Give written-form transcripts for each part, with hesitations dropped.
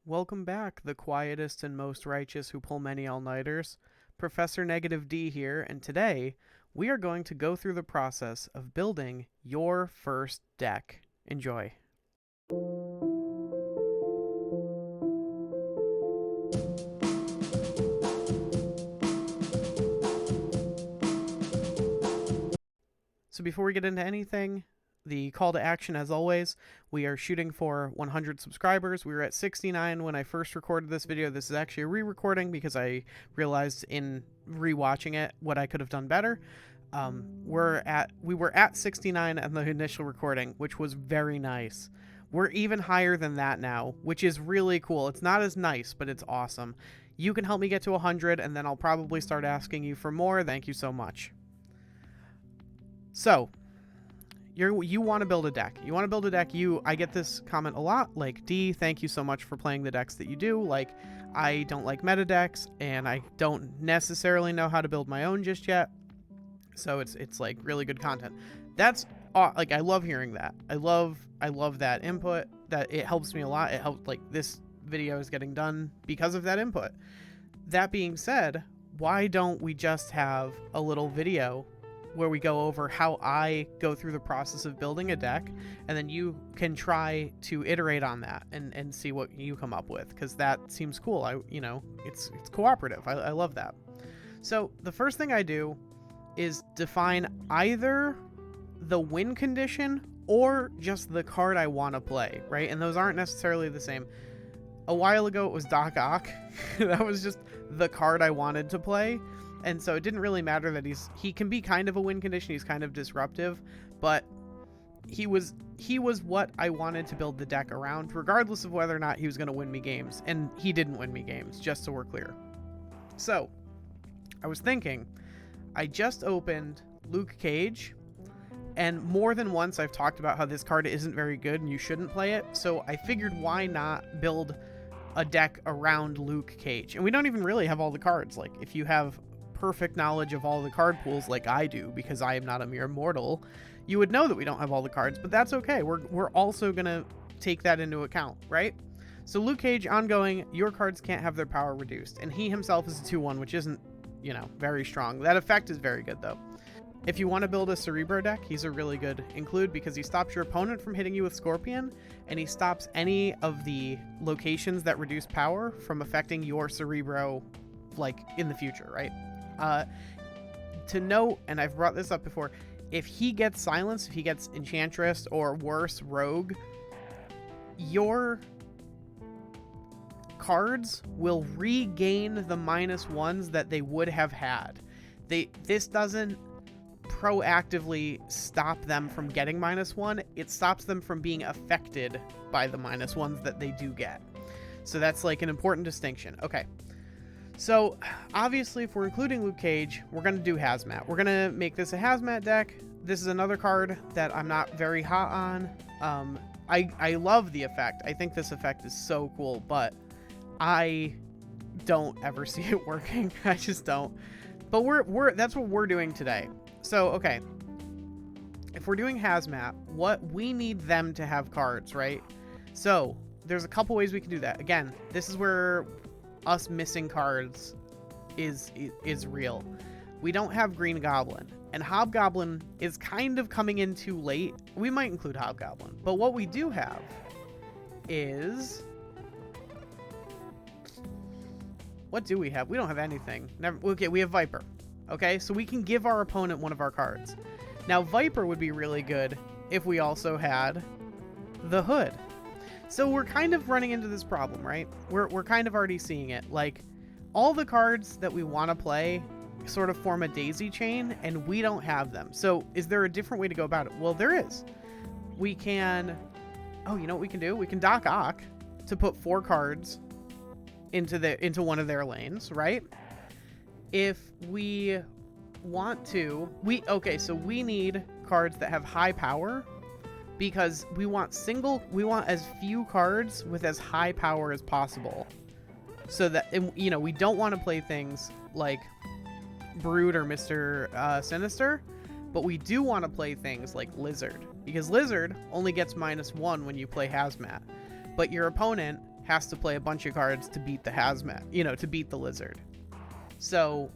Welcome back, the quietest and most righteous who pull many all-nighters. Professor Negative D here, and today we are going to go through the process of building your first deck. Enjoy. So before we get into anything, the call to action, as always, we are shooting for 100 subscribers. We were at 69 when I first recorded this video. This is actually a re-recording because I realized in rewatching it what I could have done better. We were at 69 at the initial recording, which was very nice. We're even higher than that now, which is really cool. It's not as nice, but it's awesome. You can help me get to 100, and then I'll probably start asking you for more. Thank you so much. So, you want to build a deck. You want to build a deck. I get this comment a lot, like, D, thank you so much for playing the decks that you do. Like, I don't like meta decks, and I don't necessarily know how to build my own just yet. So it's like really good content. That's like, I love hearing that. I love that input. That it helps me a lot. It helped, like, this video is getting done because of that input. That being said, why don't we just have a little video where we go over how I go through the process of building a deck, and then you can try to iterate on that and see what you come up with, because that seems cool. It's cooperative. I love that. So the first thing I do is define either the win condition or just the card I want to play, right? And those aren't necessarily the same. A while ago it was Doc Ock. That was just the card I wanted to play. And so it didn't really matter that he can be kind of a win condition. He's kind of disruptive, but he was what I wanted to build the deck around, regardless of whether or not he was going to win me games. And he didn't win me games, just so we're clear. So I was thinking, I just opened Luke Cage, and more than once I've talked about how this card isn't very good and you shouldn't play it. So I figured, why not build a deck around Luke Cage? And we don't even really have all the cards. Like, if you have perfect knowledge of all the card pools like I do, because I am not a mere mortal, you would know that we don't have all the cards, but that's okay. We're also gonna take that into account, right? So Luke Cage, ongoing, your cards can't have their power reduced, and he himself is a 2/1, which isn't, very strong. That effect is very good though. If you want to build a Cerebro deck, he's a really good include, because he stops your opponent from hitting you with Scorpion, and he stops any of the locations that reduce power from affecting your Cerebro, like, in the future, right? To note, and I've brought this up before, if he gets Silence, if he gets Enchantress, or worse, Rogue, your cards will regain the -1s that they would have had. This doesn't proactively stop them from getting -1. It stops them from being affected by the -1s that they do get. So that's, like, an important distinction. Okay. So, obviously, if we're including Luke Cage, we're going to do Hazmat. We're going to make this a Hazmat deck. This is another card that I'm not very hot on. I love the effect. I think this effect is so cool, but I don't ever see it working. I just don't. But that's what we're doing today. So, okay. If we're doing Hazmat, we need them to have cards, right? So, there's a couple ways we can do that. Again, this is where us missing cards is real. We don't have Green Goblin, and Hobgoblin is kind of coming in too late. We might include Hobgoblin, but what we do have is, what do we have? We don't have anything. Okay, we have Viper. Okay, so we can give our opponent one of our cards. Now, Viper would be really good if we also had the Hood. So we're kind of running into this problem, right? We're kind of already seeing it. Like, all the cards that we want to play sort of form a daisy chain, and we don't have them. So is there a different way to go about it? Well, there is. We can... Oh, you know what we can do? We can Doc Ock to put 4 cards into one of their lanes, right? If we want to... Okay, so we need cards that have high power, because we want as few cards with as high power as possible, so that, we don't want to play things like Brood or Mr. Sinister, but we do want to play things like Lizard, because Lizard only gets -1 when you play Hazmat, but your opponent has to play a bunch of cards to beat the Hazmat, to beat the Lizard. So,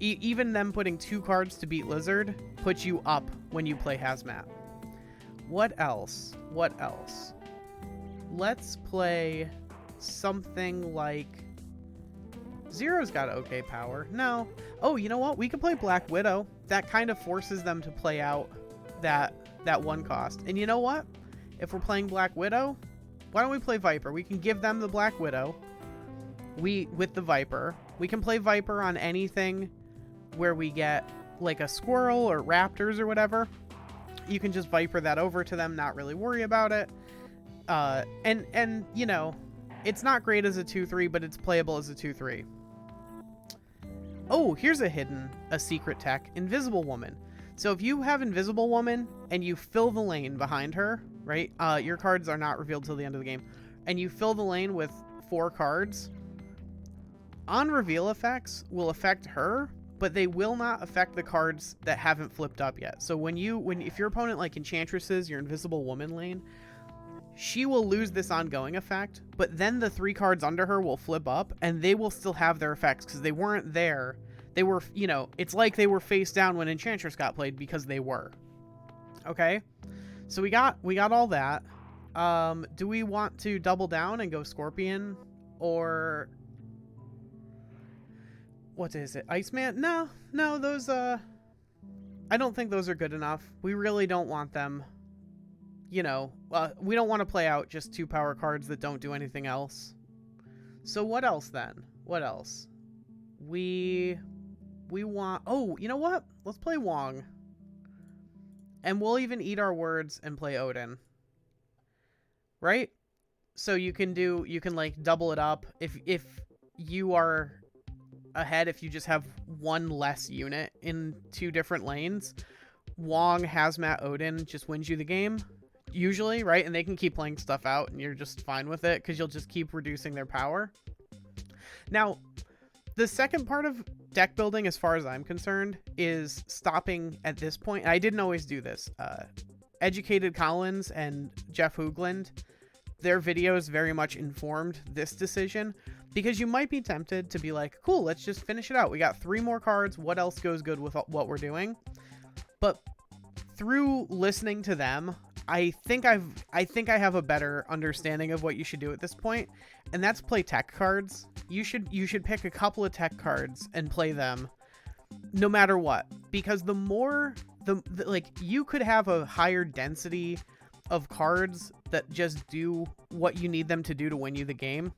even them putting 2 cards to beat Lizard puts you up when you play Hazmat. What else? Let's play something like... Zero's got okay power. No. Oh, you know what? We could play Black Widow. That kind of forces them to play out that 1 cost. And you know what? If we're playing Black Widow, why don't we play Viper? We can give them the Black Widow. With the Viper. We can play Viper on anything where we get like a squirrel or raptors or whatever. You can just Viper that over to them, not really worry about it. And it's not great as a 2/3, but it's playable as a 2/3. Oh, here's a secret tech, Invisible Woman. So if you have Invisible Woman and you fill the lane behind her, right? Your cards are not revealed till the end of the game. And you fill the lane with 4 cards. On reveal effects will affect her, but they will not affect the cards that haven't flipped up yet. So if your opponent like enchantresses your Invisible Woman lane, she will lose this ongoing effect, but then the 3 cards under her will flip up and they will still have their effects because they weren't there. They were, it's like they were face down when Enchantress got played because they were. Okay? So we got all that. Do we want to double down and go Scorpion or what is it? Iceman? No, those I don't think those are good enough. We really don't want them. We don't want to play out just 2 power cards that don't do anything else. So what else then? What else? We want... Oh, you know what? Let's play Wong. And we'll even eat our words and play Odin. Right? So you can like double it up. If you are ahead, if you just have 1 less unit in 2 different lanes, Wong, Hazmat, Odin just wins you the game. Usually, right? And they can keep playing stuff out and you're just fine with it because you'll just keep reducing their power. Now, the second part of deck building, as far as I'm concerned, is stopping at this point. I didn't always do this. Educated Collins and Jeff Hoogland, their videos very much informed this decision because you might be tempted to be like, cool, let's just finish it out. We got 3 more cards. What else goes good with what we're doing? But through listening to them, I think I have a better understanding of what you should do at this point, and that's play tech cards. You should pick a couple of tech cards and play them no matter what, because the more like you could have a higher density of cards that just do what you need them to do to win you the game,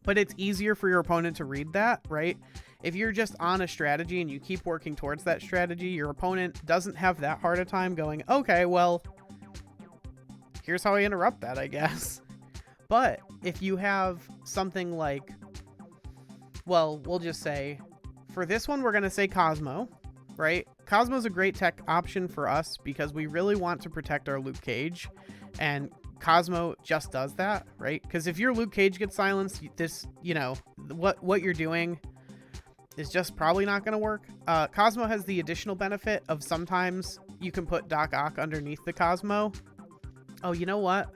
but it's easier for your opponent to read that, right? If you're just on a strategy and you keep working towards that strategy, your opponent doesn't have that hard a time going, okay, well, here's how I interrupt that, I guess. But if you have something like, well, we'll just say, for this one, we're going to say Cosmo, right? Cosmo's a great tech option for us because we really want to protect our Luke Cage, and Cosmo just does that, right? Because if your Luke Cage gets silenced, this, what you're doing is just probably not going to work. Cosmo has the additional benefit of sometimes you can put Doc Ock underneath the Cosmo. Oh, you know what?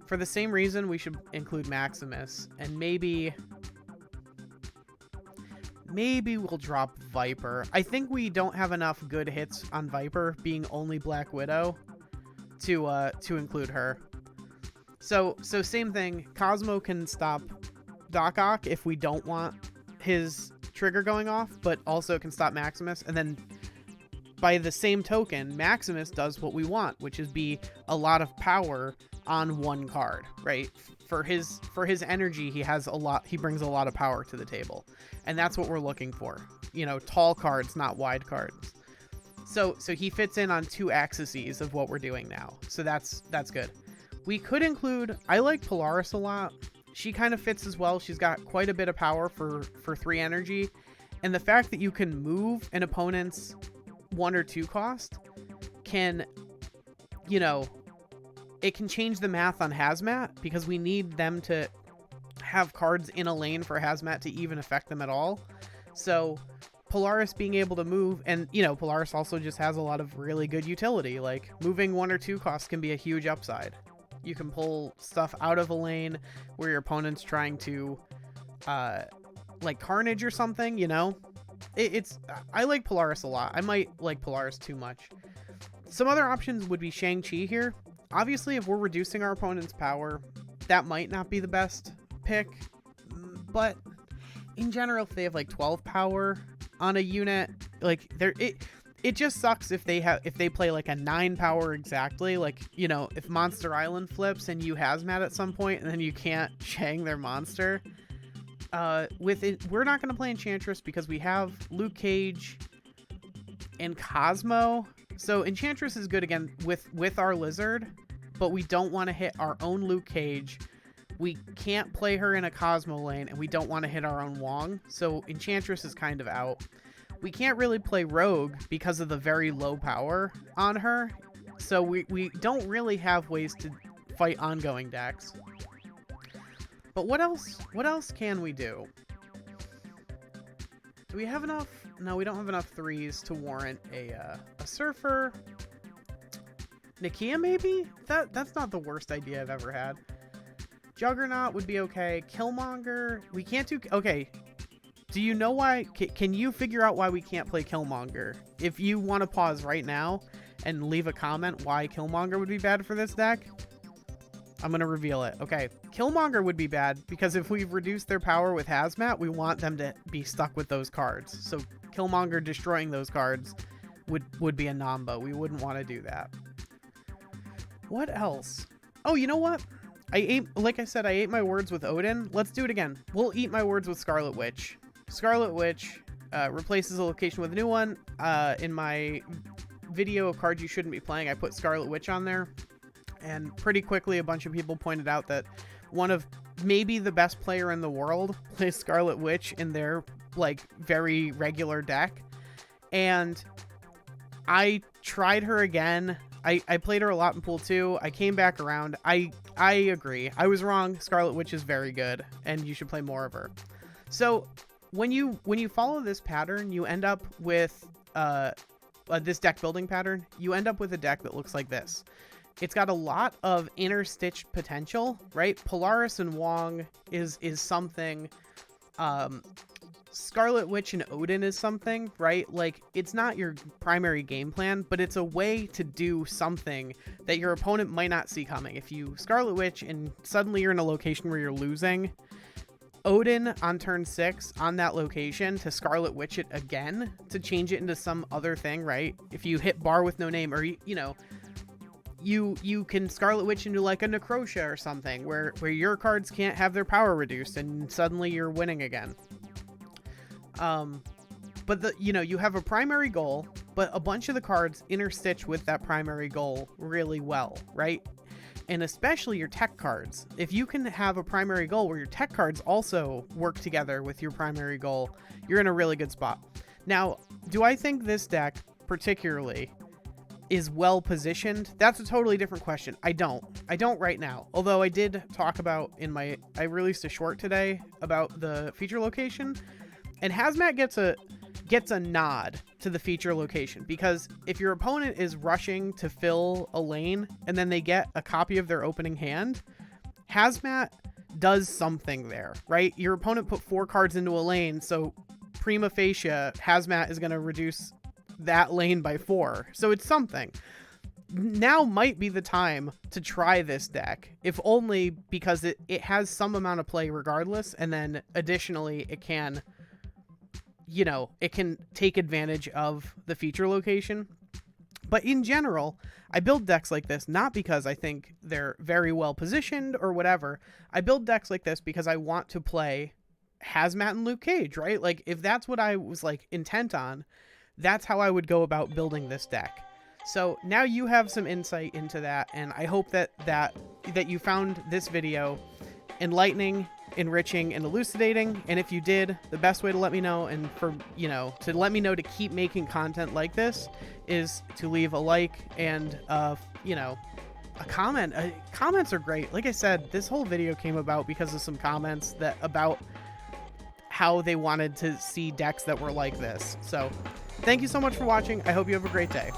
For the same reason, we should include Maximus, and maybe we'll drop Viper. I think we don't have enough good hits on Viper, being only Black Widow, to include her. So same thing. Cosmo can stop Doc Ock if we don't want his trigger going off, but also can stop Maximus, and then by the same token, Maximus does what we want, which is be a lot of power on 1 card, right? For his energy, he brings a lot of power to the table. And that's what we're looking for. Tall cards, not wide cards. So he fits in on 2 axes of what we're doing now. So that's good. We could include, I like Polaris a lot. She kind of fits as well. She's got quite a bit of power for 3 energy. And the fact that you can move an opponent's 1 or 2 cost can, it can change the math on Hazmat because we need them to have cards in a lane for Hazmat to even affect them at all. So Polaris being able to move, and Polaris also just has a lot of really good utility, like moving 1 or 2 costs can be a huge upside. You can pull stuff out of a lane where your opponent's trying to, like Carnage or something, you know? I like Polaris a lot. I might like Polaris too much. Some other options would be Shang-Chi here. Obviously, if we're reducing our opponent's power, that might not be the best pick. But in general, if they have like 12 power on a unit, like it just sucks if they play like a 9 power exactly. Like, you know, if Monster Island flips and you hazmat at some point and then you can't Shang their monster. With it, we're not going to play Enchantress because we have Luke Cage and Cosmo. So Enchantress is good again with our Lizard, but we don't want to hit our own Luke Cage. We can't play her in a Cosmo lane, and we don't want to hit our own Wong. So Enchantress is kind of out. We can't really play Rogue because of the very low power on her. So we don't really have ways to fight ongoing decks. But what else can we do? Do we have enough? No, we don't have enough 3s to warrant a Surfer. Nakia, maybe? That's not the worst idea I've ever had. Juggernaut would be okay. Killmonger, we can't do... Okay, do you know why? Can you figure out why we can't play Killmonger? If you want to pause right now and leave a comment why Killmonger would be bad for this deck, I'm going to reveal it. Okay, Killmonger would be bad because if we've reduced their power with Hazmat, we want them to be stuck with those cards. So Killmonger destroying those cards would be a Namba. We wouldn't want to do that. What else? Oh, you know what? Like I said, I ate my words with Odin. Let's do it again. We'll eat my words with Scarlet Witch. Scarlet Witch replaces a location with a new one. In my video of cards you shouldn't be playing, I put Scarlet Witch on there. And pretty quickly, a bunch of people pointed out that one of maybe the best player in the world plays Scarlet Witch in their, like, very regular deck. And I tried her again. I played her a lot in Pool 2. I came back around. I agree. I was wrong. Scarlet Witch is very good, and you should play more of her. So when you follow this pattern, you end up with this deck building pattern. You end up with a deck that looks like this. It's got a lot of interstitched potential, right? Polaris and Wong is something. Scarlet Witch and Odin is something, right? Like, it's not your primary game plan, but it's a way to do something that your opponent might not see coming. If you Scarlet Witch and suddenly you're in a location where you're losing, Odin on turn 6 on that location to Scarlet Witch it again to change it into some other thing, right? If you hit bar with no name, or, you know, you can Scarlet Witch into like a Necrotia or something where your cards can't have their power reduced and suddenly you're winning again. But you have a primary goal, but a bunch of the cards interstitch with that primary goal really well, right? And especially your tech cards. If you can have a primary goal where your tech cards also work together with your primary goal, you're in a really good spot. Now, do I think this deck particularly is well positioned? That's a totally different question. I don't right now. Although I did talk about I released a short today about the feature location, and Hazmat gets a nod to the feature location, because if your opponent is rushing to fill a lane and then they get a copy of their opening hand, Hazmat does something there, right? Your opponent put 4 cards into a lane, so prima facie Hazmat is going to reduce that lane by 4. So it's something. Now might be the time to try this deck, if only because it has some amount of play regardless, and then additionally it can take advantage of the feature location. But in general, I build decks like this not because I think they're very well positioned or whatever. I build decks like this because I want to play Hazmat and Luke Cage, right? Like, if that's what I was like intent on, that's how I would go about building this deck. So now you have some insight into that, and I hope that you found this video enlightening, enriching, and elucidating. And if you did, the best way to let me know, and to let me know to keep making content like this, is to leave a like and a comment. Comments are great. Like I said, this whole video came about because of some comments about how they wanted to see decks that were like this. So thank you so much for watching. I hope you have a great day.